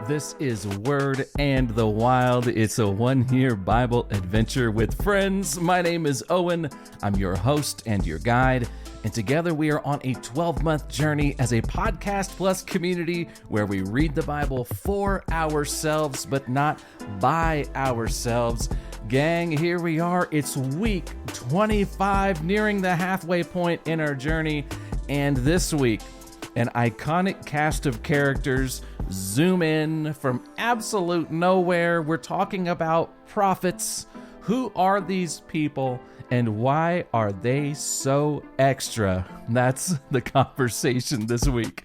This is Word and the Wild. It's a one-year Bible adventure with friends. My name is Owen. I'm your host and your guide. And together we are on a 12-month journey as a podcast plus community where we read the Bible for ourselves, but not by ourselves. Gang, here we are. It's week 25, nearing the halfway point in our journey. And this week, an iconic cast of characters zoom in from absolute nowhere. We're talking about prophets. Who are these people and why are they so extra? That's the conversation this week.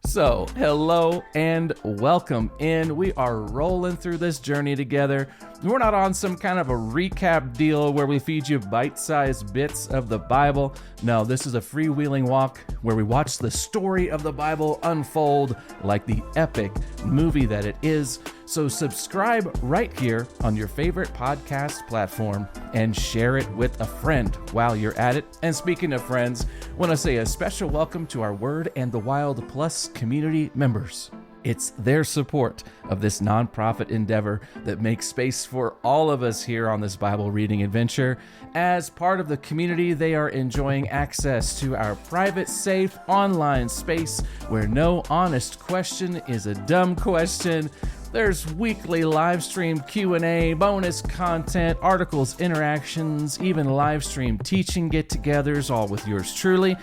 So, hello and welcome in. We are rolling through this journey together. We're not on some kind of a recap deal where we feed you bite-sized bits of the Bible. No, this is a freewheeling walk where we watch the story of the Bible unfold like the epic movie that it is. So subscribe right here on your favorite podcast platform and share it with a friend while you're at it. And speaking of friends, I want to say a special welcome to our Word and the Wild Plus community members. It's their support of this nonprofit endeavor that makes space for all of us here on this Bible reading adventure. As part of the community, they are enjoying access to our private, safe online space where no honest question is a dumb question. There's weekly live stream Q&A, bonus content, articles, interactions, even live stream teaching get-togethers, all with yours truly.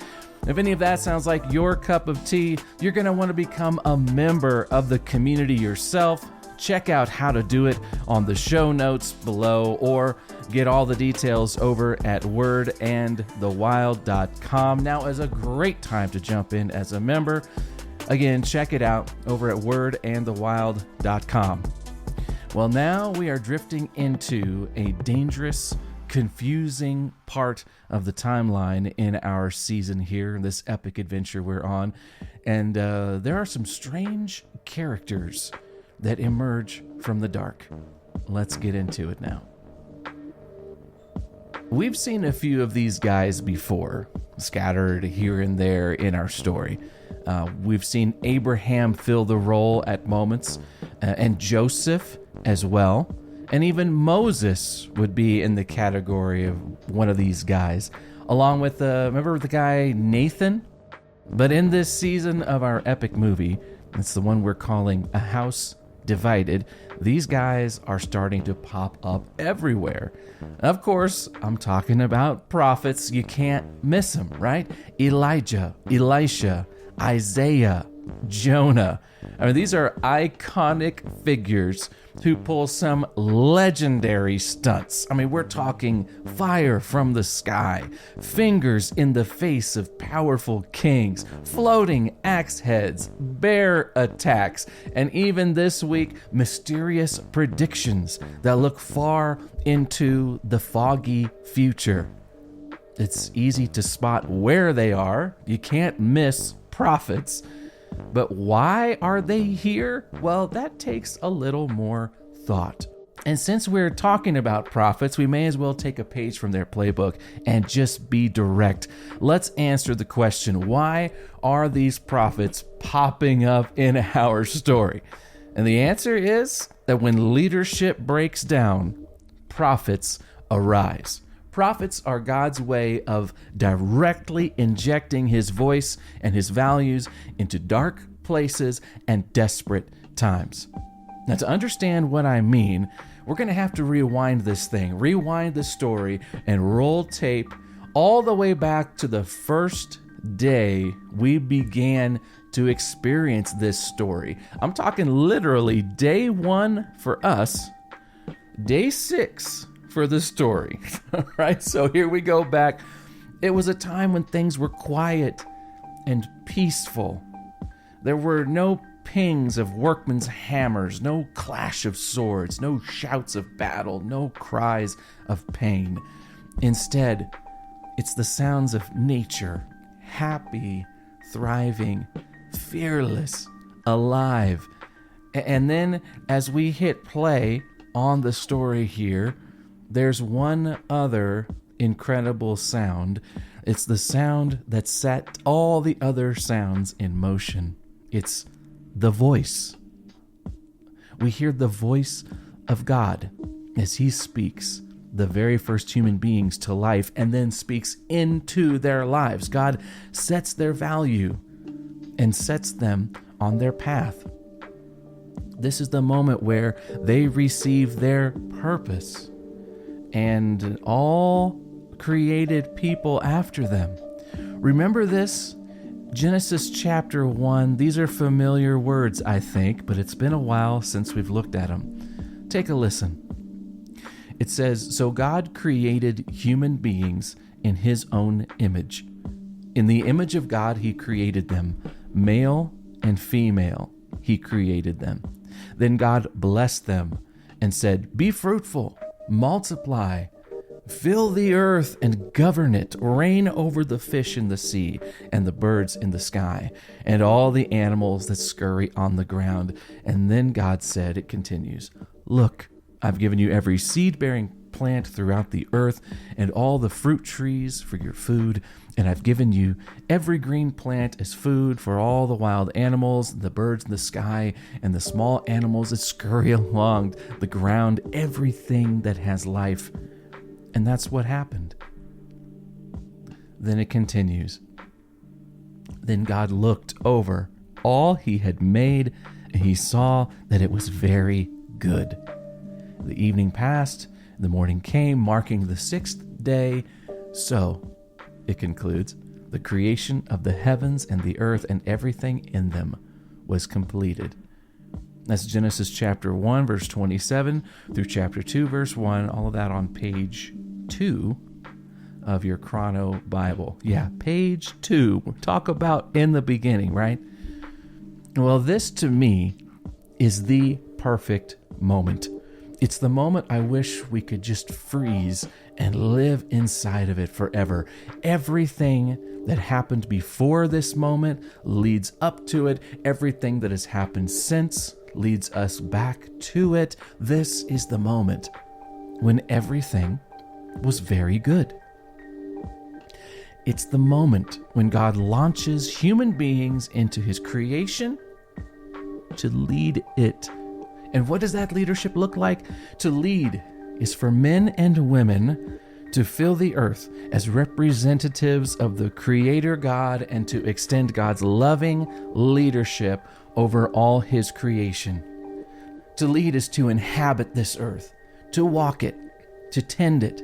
If any of that sounds like your cup of tea, you're going to want to become a member of the community yourself. Check out how to do it on the show notes below or get all the details over at wordandthewild.com. Now is a great time to jump in as a member. Again, check it out over at wordandthewild.com. Well, now we are drifting into a dangerous, confusing part of the timeline in our season here, this epic adventure we're on. And there are some strange characters that emerge from the dark. Let's get into it now. We've seen a few of these guys before, scattered here and there in our story. We've seen Abraham fill the role at moments, and Joseph as well. And even Moses would be in the category of one of these guys, along with, remember the guy Nathan? But in this season of our epic movie, it's the one we're calling A House Divided, these guys are starting to pop up everywhere. Of course, I'm talking about prophets. You can't miss them, right? Elijah, Elisha, Isaiah, Jonah. I mean, these are iconic figures who pull some legendary stunts. I mean, we're talking fire from the sky, fingers in the face of powerful kings, floating axe heads, bear attacks, and even this week, mysterious predictions that look far into the foggy future. It's easy to spot where they are. You can't miss prophets. But why are they here? Well, that takes a little more thought. And since we're talking about prophets, we may as well take a page from their playbook and just be direct. Let's answer the question, why are these prophets popping up in our story? And the answer is that when leadership breaks down, prophets arise. Prophets are God's way of directly injecting his voice and his values into dark places and desperate times. Now, to understand what I mean, we're going to have to rewind this story, and roll tape all the way back to the first day we began to experience this story. I'm talking literally day 1 for us, day 6 for the story. All right, so here we go back. It was a time when things were quiet and peaceful. There were no pings of workmen's hammers, no clash of swords, no shouts of battle, no cries of pain. Instead, it's the sounds of nature, happy, thriving, fearless, alive. And then as we hit play on the story here, there's one other incredible sound. It's the sound that set all the other sounds in motion. It's the voice We hear the voice of God as he speaks the very first human beings to life and then speaks into their lives. God sets their value and sets them on their path. This is the moment where they receive their purpose, and all created people after them. Remember this? Genesis chapter 1. These are familiar words, I think, but it's been a while since we've looked at them. Take a listen. It says, "So God created human beings in his own image. In the image of God, he created them. Male and female, he created them. Then God blessed them and said, 'Be fruitful, multiply, fill the earth and govern it, reign over the fish in the sea and the birds in the sky, and all the animals that scurry on the ground.' And then God said," it continues, "Look, I've given you every seed-bearing plant throughout the earth and all the fruit trees for your food, and I've given you every green plant as food for all the wild animals, the birds in the sky, and the small animals that scurry along the ground, everything that has life." And that's what happened. Then it continues. "Then God looked over all he had made, and he saw that it was very good. The evening passed, the morning came, marking the sixth day. So," it concludes, "the creation of the heavens and the earth and everything in them was completed." That's Genesis chapter 1, verse 27 through chapter 2, verse 1. All of that on page 2 of your Chrono Bible. Yeah, page 2. Talk about in the beginning, right? Well, this to me is the perfect moment. It's the moment I wish we could just freeze and live inside of it forever. Everything that happened before this moment leads up to it. Everything that has happened since leads us back to it. This is the moment when everything was very good. It's the moment when God launches human beings into his creation to lead it. And what does that leadership look like? To lead is for men and women to fill the earth as representatives of the Creator God and to extend God's loving leadership over all his creation. To lead is to inhabit this earth, to walk it, to tend it,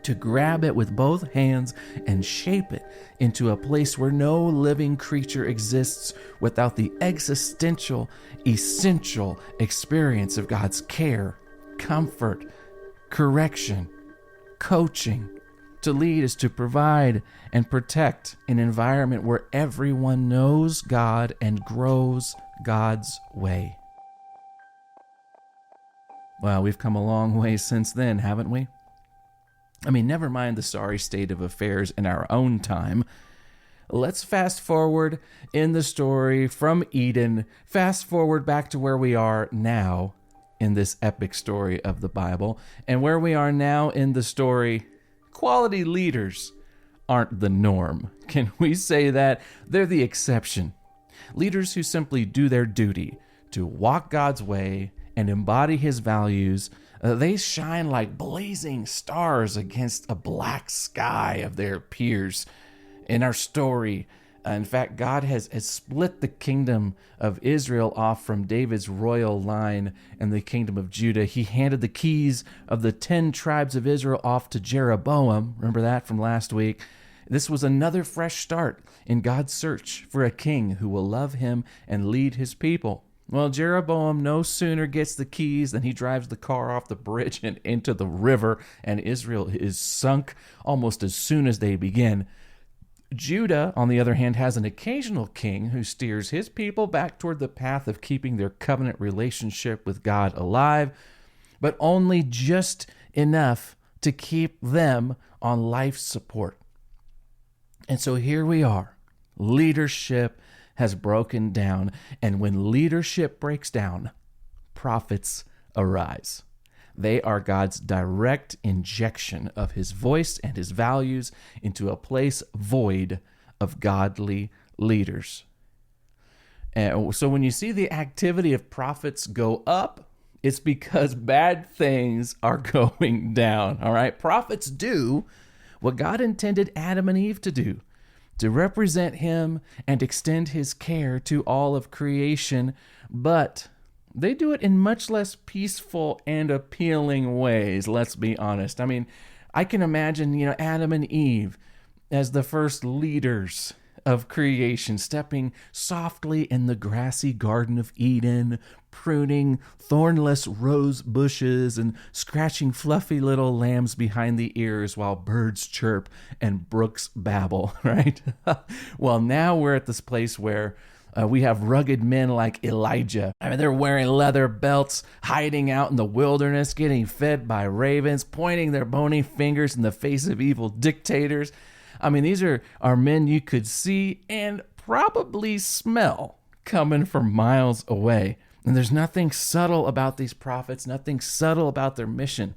to grab it with both hands and shape it into a place where no living creature exists without the existential, essential experience of God's care, comfort, correction, coaching. To lead is to provide and protect an environment where everyone knows God and grows God's way. Well, we've come a long way since then, haven't we? I mean, never mind the sorry state of affairs in our own time. Let's fast forward in the story from Eden, fast forward back to where we are now in this epic story of the Bible. And where we are now in the story, quality leaders aren't the norm. Can we say that? They're the exception. Leaders who simply do their duty to walk God's way and embody his values, they shine like blazing stars against a black sky of their peers. In our story, in fact, God has split the kingdom of Israel off from David's royal line and the kingdom of Judah. He handed the keys of the 10 tribes of Israel off to Jeroboam. Remember that from last week? This was another fresh start in God's search for a king who will love him and lead his people. Well, Jeroboam no sooner gets the keys than he drives the car off the bridge and into the river, and Israel is sunk almost as soon as they begin. Judah, on the other hand, has an occasional king who steers his people back toward the path of keeping their covenant relationship with God alive, but only just enough to keep them on life support. And so here we are. Leadership has broken down, and when leadership breaks down, prophets arise. They are God's direct injection of his voice and his values into a place void of godly leaders. And so when you see the activity of prophets go up, it's because bad things are going down. All right. Prophets do what God intended Adam and Eve to do, to represent him and extend his care to all of creation. But they do it in much less peaceful and appealing ways. Let's be honest. I mean, I can imagine, Adam and Eve as the first leaders of creation, stepping softly in the grassy Garden of Eden, pruning thornless rose bushes and scratching fluffy little lambs behind the ears while birds chirp and brooks babble, right? Well, now we're at this place where we have rugged men like Elijah. I mean, they're wearing leather belts, hiding out in the wilderness, getting fed by ravens, pointing their bony fingers in the face of evil dictators. I mean, these are men you could see and probably smell coming from miles away. And there's nothing subtle about these prophets, nothing subtle about their mission.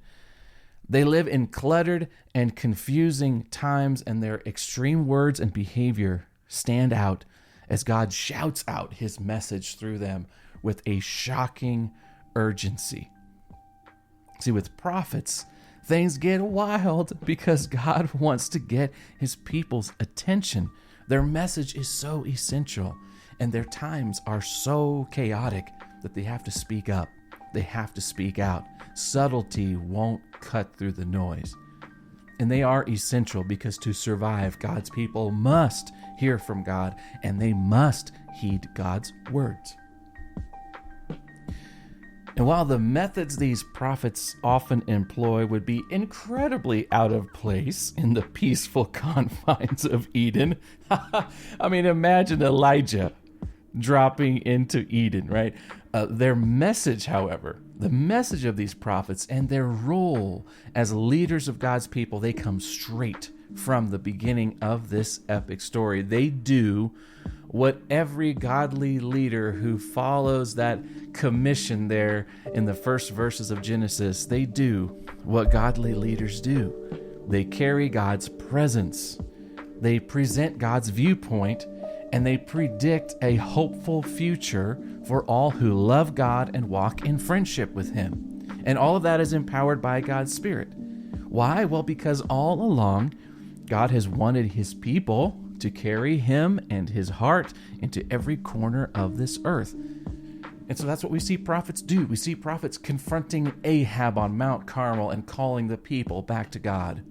They live in cluttered and confusing times, and their extreme words and behavior stand out as God shouts out his message through them with a shocking urgency. See, with prophets, things get wild because God wants to get his people's attention. Their message is so essential, and their times are so chaotic that they have to speak up. They have to speak out. Subtlety won't cut through the noise. And they are essential because to survive, God's people must hear from God, and they must heed God's words. And while the methods these prophets often employ would be incredibly out of place in the peaceful confines of Eden, I mean, imagine Elijah dropping into Eden, right? Their message, however, the message of these prophets and their role as leaders of God's people, they come straight from the beginning of this epic story. They do what every godly leader who follows that commission there in the first verses of Genesis, they do what godly leaders do. They carry God's presence. They present God's viewpoint, and they predict a hopeful future for all who love God and walk in friendship with him. And all of that is empowered by God's Spirit. Why? Well, because all along, God has wanted his people to carry him and his heart into every corner of this earth. And so that's what we see prophets do. We see prophets confronting Ahab on Mount Carmel and calling the people back to God.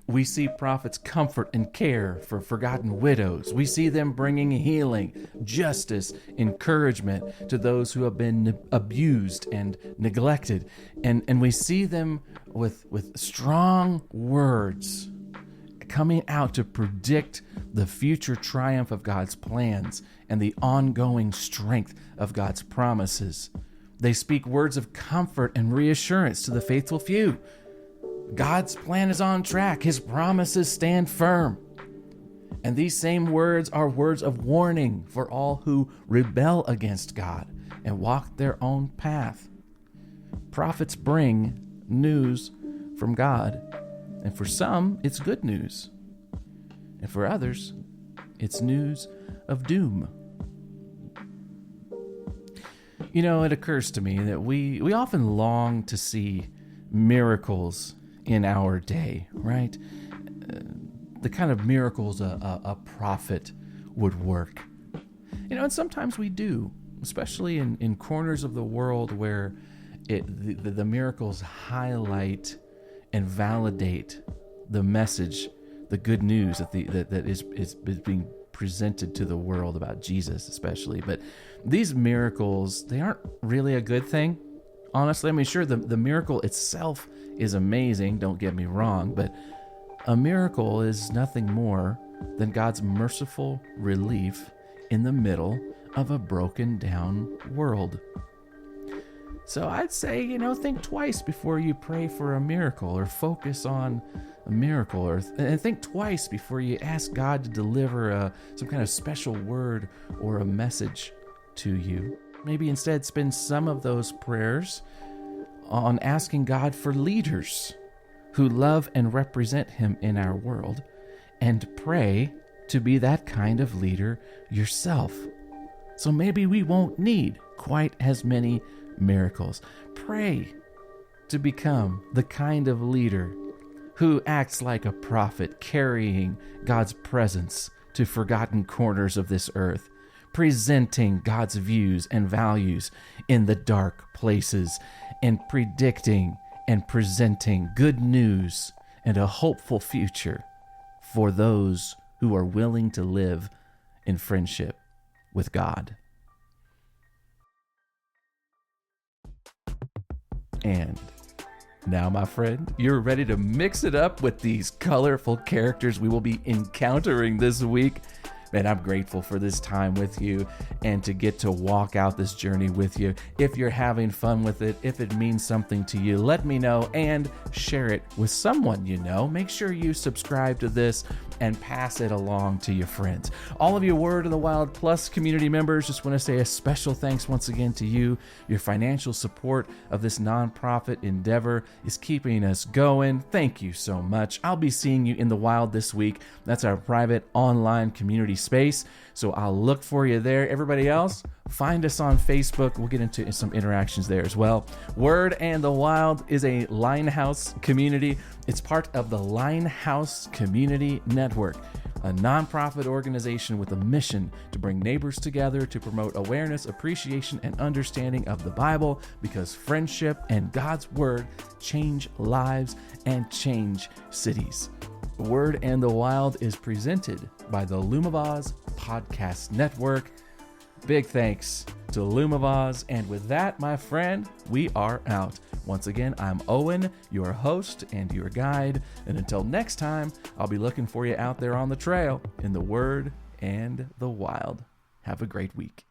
We see prophets comfort and care for forgotten widows. We see them bringing healing, justice, encouragement to those who have been abused and neglected. And we see them with strong words coming out to predict the future triumph of God's plans and the ongoing strength of God's promises. They speak words of comfort and reassurance to the faithful few. God's plan is on track. His promises stand firm. And these same words are words of warning for all who rebel against God and walk their own path. Prophets bring news from God, and for some, it's good news. And for others, it's news of doom. It occurs to me that we often long to see miracles in our day, right? The kind of miracles a prophet would work. And sometimes we do, especially in corners of the world where the miracles highlight and validate the message, the good news that is being presented to the world about Jesus, especially. But these miracles, they aren't really a good thing. Honestly, I mean, sure, the miracle itself is amazing, don't get me wrong, but a miracle is nothing more than God's merciful relief in the middle of a broken down world. So I'd say, think twice before you pray for a miracle or focus on a miracle, and think twice before you ask God to deliver some kind of special word or a message to you. Maybe instead spend some of those prayers on asking God for leaders who love and represent him in our world, and pray to be that kind of leader yourself. So maybe we won't need quite as many miracles. Pray to become the kind of leader who acts like a prophet, carrying God's presence to forgotten corners of this earth, presenting God's views and values in the dark places, and predicting and presenting good news and a hopeful future for those who are willing to live in friendship with God. And now, my friend, you're ready to mix it up with these colorful characters we will be encountering this week. Man, I'm grateful for this time with you and to get to walk out this journey with you. If you're having fun with it, if it means something to you, let me know and share it with someone you know. Make sure you subscribe to this and pass it along to your friends. All of you Word of the Wild Plus community members, just want to say a special thanks once again to you. Your financial support of this nonprofit endeavor is keeping us going. Thank you so much. I'll be seeing you in the wild this week. That's our private online community space. So I'll look for you there. Everybody else, find us on Facebook. We'll get into some interactions there as well. Word and the Wild is a Linehouse community. It's part of the Linehouse Community Network, a nonprofit organization with a mission to bring neighbors together to promote awareness, appreciation, and understanding of the Bible, because friendship and God's Word change lives and change cities. Word and the Wild is presented by the Lumavaz Podcast Network. Big thanks to Lumavaz. And with that, my friend, we are out. Once again, I'm Owen, your host and your guide. And until next time, I'll be looking for you out there on the trail in the Word and the Wild. Have a great week.